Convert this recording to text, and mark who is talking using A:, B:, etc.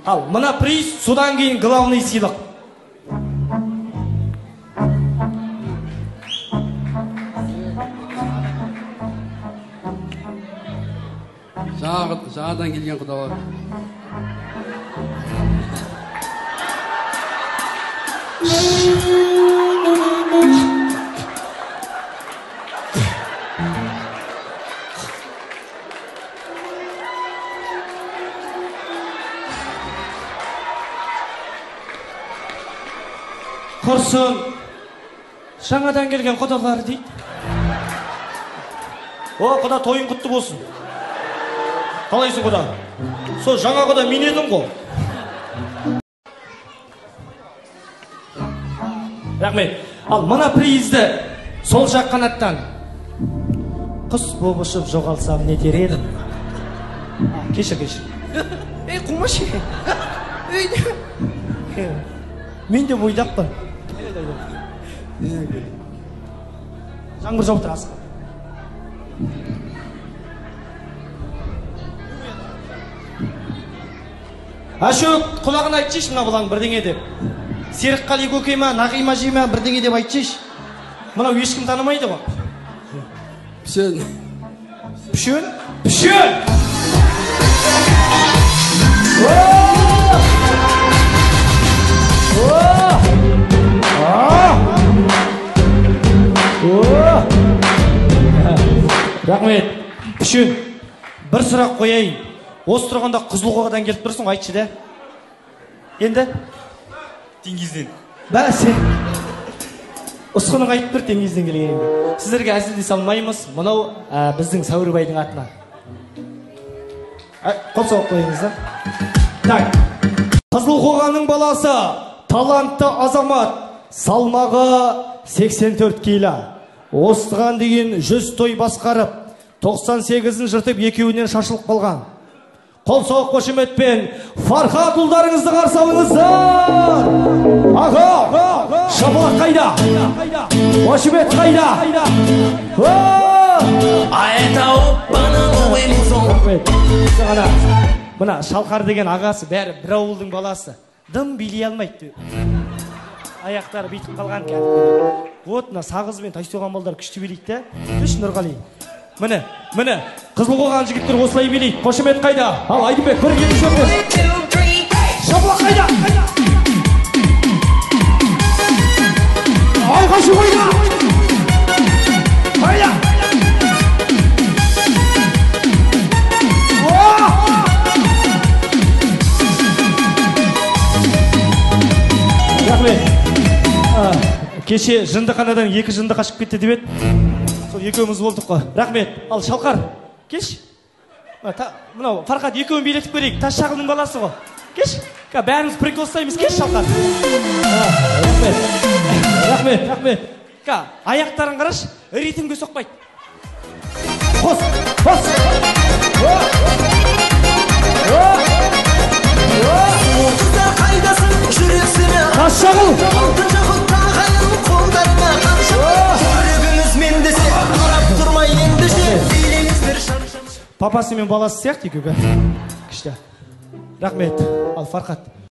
A: Ал, мына приз, содан кейін главный сыйлық.
B: Жаңадан келген құдалар.
A: Құрсын, жаңадан келген құдалар дейді. О, құда тойын құтты болсын. Қалайсың құда? Сол жаңа құда мен едім ғой. Рахмет. Ал мына призді сол жақ қанаттан құс болып ұшып жоғалсам не дер едім? Кешір.
C: Ей, қумашы.
A: Мен де бойдақпын. Жаңбыр жауып тұрасың. Ашөк, құлағын айтшыш мына бұлаң бірдеңе деп. Серікқали көкей ма, Нағима жей ма бірдеңе деп айтшыш. Мынау ешкім танымайды ғой.
B: Пішен.
A: Пішен? Пішен! Рахмет. Пішен, бір сұрақ қояйын. Осы тұрғанда Қызылқоғадан келіп тұрсың, айтшы да. Енді?
D: Теңізден.
A: Бәсе. Ұсқының айтып тұр Теңізден келгенімді. Сіздерге әзілдесе алмаймыз. Мынау біздің Сәуірбайдың атына. Қол соғып қойыңыз да. Так. Қызылқоғаның баласы, талантты азамат, салмағы 84 кило. Осыған дейін 100 той басқарып, 98-ін жыртып екеуінен шашылып қалған. Қол соғып қошеметпен Фархат ұлдарыңызды қарсы алыңыздар. Аға, шапалақ қайда? Қошемет қайда? Мына Шалқар деген ағасы бәрі бір ауылдың баласы. Дым билей алмайды. Аяқтары бейтіп қалған кәдімгі. Вот мына сағыз бен тайсоған балдар күшті билейді. Күш Нұрғали. Міне, Қызылқоған жігіттер осылай билейді. Қошемет қайда? Ал, Айдынбек, бір келді жөндес. Шапалақ қайда? Айқашы қайда? Қайда? Рахмет. Кеше жындықанадан 2 жынды қашып кетті деп еді. Сол екеуміз болдық қой. Рахмет. Ал Шалқар, кеш. Мынау Фархат екеуін билетіп көрейік. Тас шағылдың баласы ғой. Кеш. Бәріміз прикол ұстаймыз. Кеш, Шалқар. Рахмет. Аяқтарын қараш, ритмге соқпайды. Қос. Тас шағыл. Папасы мен баласы сияқты екеуі. Күшті. Рахмет. Ал Фархат.